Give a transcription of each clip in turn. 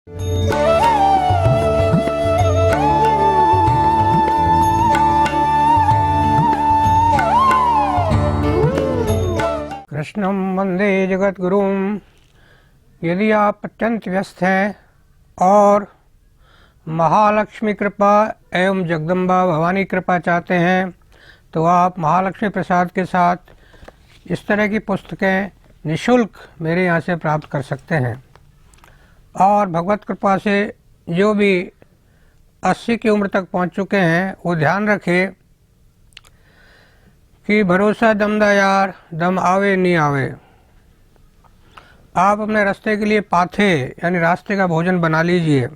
कृष्णं वंदे जगद्गुरुं। यदि आप अत्यंत व्यस्त हैं और महालक्ष्मी कृपा एवं जगदम्बा भवानी कृपा चाहते हैं तो आप महालक्ष्मी प्रसाद के साथ इस तरह की पुस्तकें निःशुल्क मेरे यहाँ से प्राप्त कर सकते हैं। और भगवत कृपा से जो भी 80 की उम्र तक पहुँच चुके हैं वो ध्यान रखें कि भरोसा दम दा यार, दम आवे नहीं आवे। आप अपने रास्ते के लिए पाथे यानी रास्ते का भोजन बना लीजिए।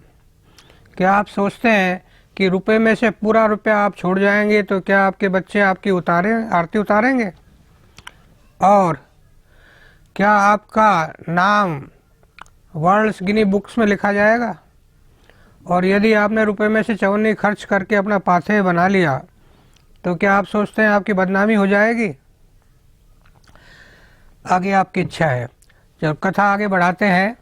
क्या आप सोचते हैं कि रुपए में से पूरा रुपया आप छोड़ जाएंगे तो क्या आपके बच्चे आपकी आरती उतारेंगे? और क्या आपका नाम वर्ल्ड्स गिनी बुक्स में लिखा जाएगा? और यदि आपने रुपए में से चवन्नी खर्च करके अपना पाथे बना लिया तो क्या आप सोचते हैं आपकी बदनामी हो जाएगी? आगे आपकी इच्छा है। जब कथा आगे बढ़ाते हैं,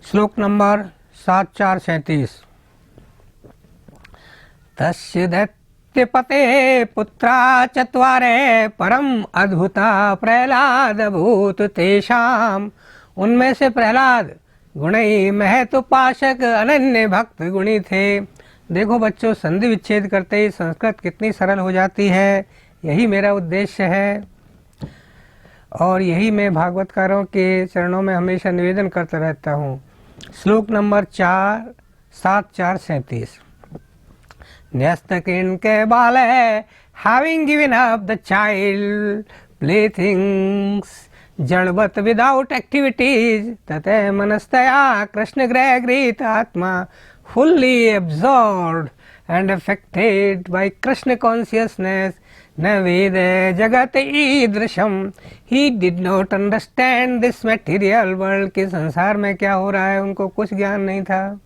श्लोक नंबर 7437। तस्य दैत्यपते पुत्रा चत्वारे परम अद्भुता प्रहलाद भूत तेषाम। उनमें से प्रहलाद गुणी महत्पाशक अनन्य भक्त गुणी थे। देखो बच्चों, संधि विच्छेद करते ही संस्कृत कितनी सरल हो जाती है। यही मेरा उद्देश्य है और यही मैं भागवतकारों के चरणों में हमेशा निवेदन करता रहता हूँ। श्लोक नंबर 7437। न्यस्त किन्के बाले having given up the child playthings जड़वत without activities तते मनस्तया कृष्ण गृहीत आत्मा fully absorbed and affected by Krishna consciousness न वेद जगत ईदृशम। He did not understand this material world के संसार में क्या हो रहा है उनको कुछ ज्ञान नहीं था।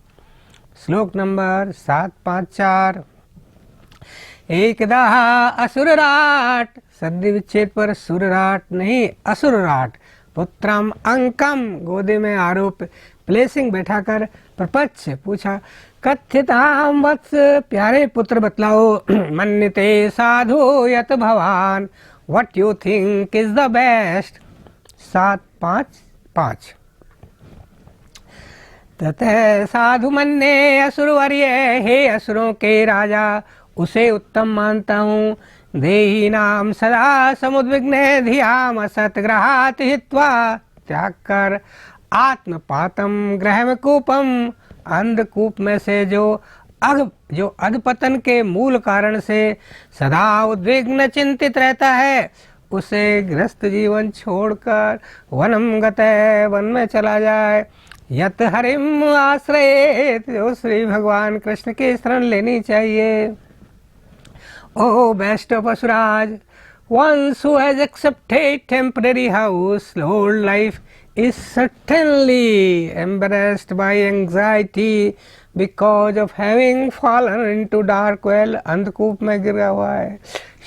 श्लोक नंबर 754। एकदा असुरराट, संधि विच्छेद पर सुरराट नहीं असुरराट, पुत्रम अंकम गोदे में आरोप प्लेसिंग बैठाकर प्रपंच पूछा। कथ्यताम वत्स, प्यारे पुत्र बतलाओ। मन्यते साधु यत भवान, what you think is the best. 755। ततः साधु मन्ये असुरवर्य, हे असुरों के राजा उसे उत्तम मानता हूँ। देही नाम सदा समुद्विग्न धियाम सतग्रहात हित्वा, त्याग कर आत्मपातम ग्रह कूपम, अंधकूप में से जो अधपतन के मूल कारण से सदा उद्विग्न चिंतित रहता है उसे गृहस्थ जीवन छोड़कर वनम गतः, वन में चला जाए। यत हरिम आश्रय, जो श्री भगवान कृष्ण की शरण लेनी चाहिए। O best of asuras, once who has accepted temporary house, old life is certainly embarrassed by anxiety because of having fallen into dark well, अंधकूप में गिरा हुआ है।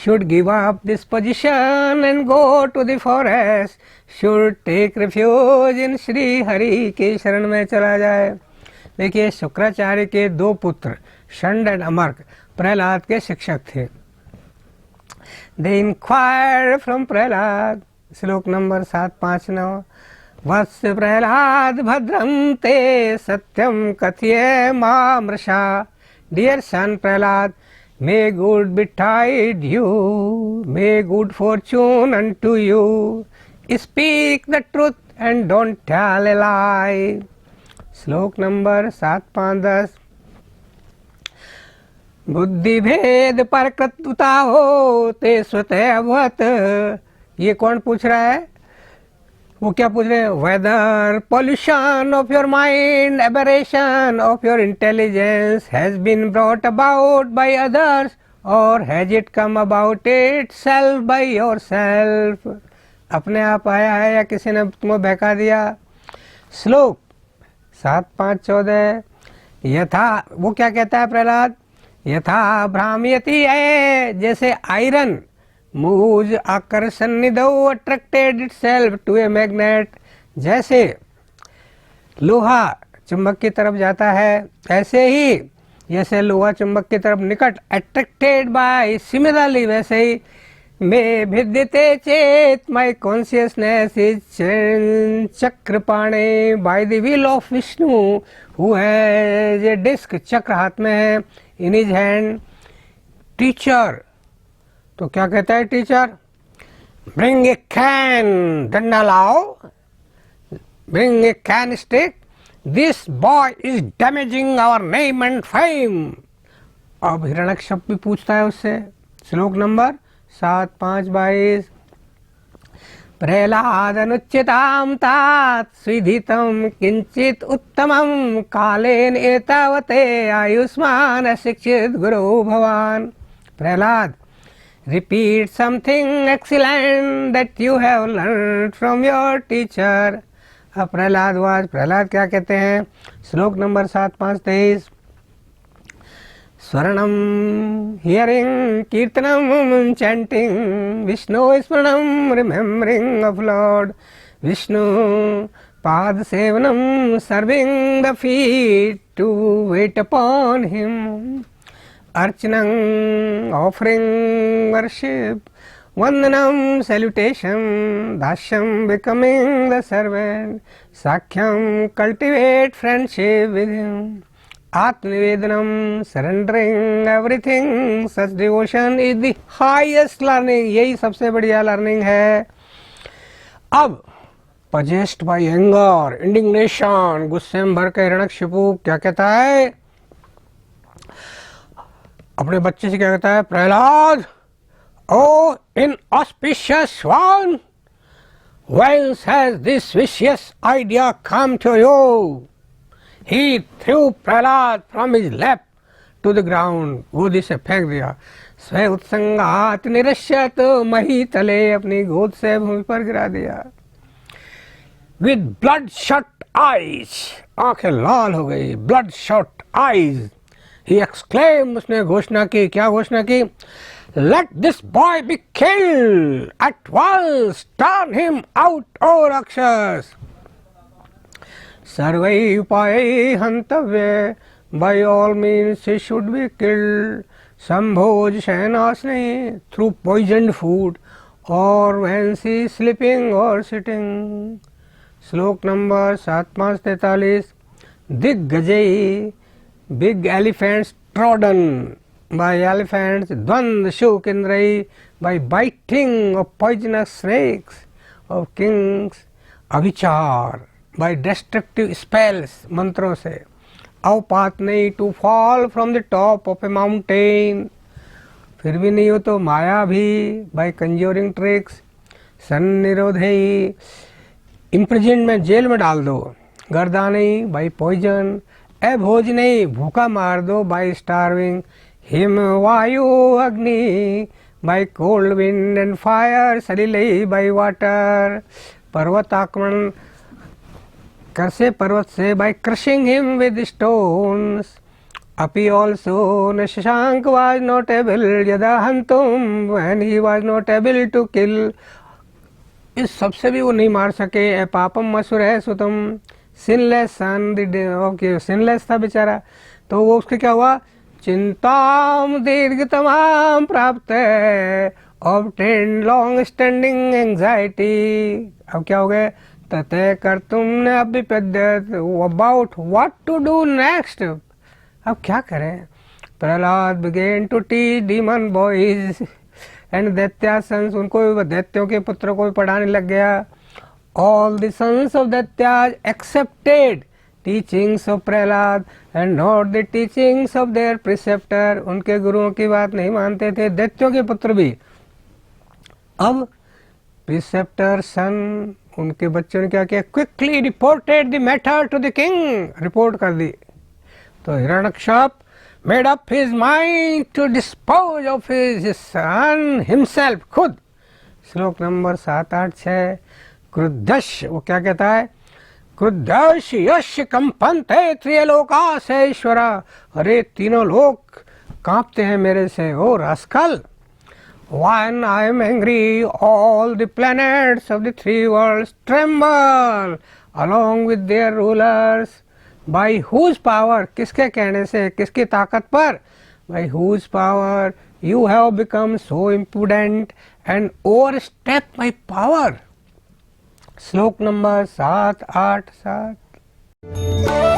should give up this position and go to the forest, should take refuge in Shri Hari के शरण में चला जाए। देखिए, शुक्राचार्य के 2 पुत्र षण्ड एंड अमर्क प्रहलाद के शिक्षक थे। They inquired from प्रहलाद, श्लोक नंबर 759। वत्स प्रहलाद भद्रम ते सत्यम कथय मामृषा। Dear son Prahlad, may good betide you, may good fortune unto you, speak the truth and don't tell a lie। श्लोक नंबर 750। बुद्धि भेद पर कृतता हो ते स्वतः अवत। ये कौन पूछ रहा है? वो क्या पूछ रहे हैं? Whether pollution of your mind, aberration of your intelligence has been brought about by others और has it come about itself by yourself. अपने आप आया है या किसी ने तुम्हें बहका दिया। श्लोक 7-5-14। यथा, वो क्या कहता है प्रहलाद? यथा भ्राम्यति है, जैसे आयरन मूज आकर्षण निधौ attracted itself to a magnet, जैसे लोहा चुंबक की तरफ जाता है, ऐसे ही जैसे लोहा चुंबक की तरफ निकट अट्रैक्टेड बाय, सिमिलरली वैसे ही मे भिद्यते चेत, माई कॉन्शियसनेस इज चक्रपाणे by the will of Vishnu who has a disc, चक्र हाथ में है, इन हिज हैंड। टीचर, तो क्या कहता है टीचर? ब्रिंग ए कैन, डंडा लाओ, bring a cane stick, this boy is damaging our name and fame. अब हिरण्यकश्यप भी पूछता है उससे। श्लोक नंबर 7-5-22। प्रह्लादनुच्यतां तात स्विधितं किंचित उत्तमं, कालेन एतावते आयुष्मान अशिक्षित गुरु भवान। Prahlad, repeat something excellent that you have learned from your teacher। अब प्रहलादवाद, प्रहलाद क्या कहते हैं? श्लोक नंबर 7-5-23। स्वर्णम हियरिंग कीर्तनम चैंटिंग, विष्णु स्मरणम रिमेम्बरिंग ऑफ लॉर्ड विष्णु, पाद सेवनम serving the feet to wait upon him, अर्चनं offering worship, vandanam salutation, dashyam becoming the servant, sakhyam cultivate friendship with him, atmanivedanam surrendering everything, such devotion is the highest learning, यही सबसे बढ़िया learning है। अब possessed by anger, indignation, गुस्से में भर के हिरण्यकशिपु क्या कहता है? अपने बच्चे से क्या कहता है? प्रहलाद, ओ inauspicious one, whence has this vicious idea come to you? He threw Prahlad from his lap to the ground, गोदी से फेंक दिया। स्व उत्संगात निरश्यत, मही तले अपनी गोद से भूमि पर गिरा दिया। With bloodshot eyes, आंखें लाल हो गई। bloodshot eyes, he exclaimed, उसने घोषणा की। क्या घोषणा की? Let this boy be killed at once, turn him out, O Rakshas। सर्वैः उपायैः हन्तव्य, by all means he should be killed। संभोज शयनासने, through poisoned food, or when he is sleeping or sitting। श्लोक number 7-5-43। दिग्गजैः, big elephants trodden by elephants, dvand shukindrai, by biting of poisonous snakes of kings, अभिचार, by destructive spells, मंत्रों से, अवपातनई, to fall from the top of a mountain, फिर भी नहीं हो तो माया भी, by conjuring tricks, सन्निरोधई, imprisoned में जेल में डाल दो, गर्दानई, by poison, अभोज नहीं, भूखा मार दो, बाय स्टार्विंग, हिम वायु अग्नि, by cold wind and fire, सलिलई बाय वाटर, पर्वत आक्रमण कर से पर्वत से, by crushing him with stones. अपी ऑल्सो न शशांक वाज नॉट एबल यदा हंतुम, when he was not able to kill, इस सबसे भी वो नहीं मार सके। ए पापम असुर है सुतम, सिनलेस सन, ओके सिनलेस था बेचारा, तो वो उसके क्या हुआ? चिंताम दीर्घतमाम प्राप्त, ऑब्टेन लॉन्ग स्टैंडिंग एंजाइटी। अब क्या हो गए? ततः कर तुमने अभिपद्यत, about what to do next, अब क्या करें? Prahlad began to teach demon boys and daitya sons, उनको दैत्यों के पुत्र को भी पढ़ाने लग गया। All the sons of Daityas accepted teachings of Prahlad and not the teachings of their preceptor, उनके गुरुओं की बात नहीं मानते थे दैत्यों के पुत्र भी। अब preceptor son, उनके बच्चों ने क्या किया? Quickly reported the matter to the king, report कर दी। तो Hiranyakashyap made up his mind to dispose of his son himself, खुद। श्लोक नंबर 7-8-6। क्रुद्धश, वो क्या कहता है? क्रुद्धश यश कंपन्ते त्रिलोकासेश्वरा, अरे तीनों लोक कांपते हैं मेरे से, ओ rascal. When I am angry, all the planets of the three worlds tremble along with their rulers। By whose power, किसके कहने से, किसकी ताकत पर, by whose power you have become so imprudent and overstep my power. श्लोक नंबर 7, 8, 7।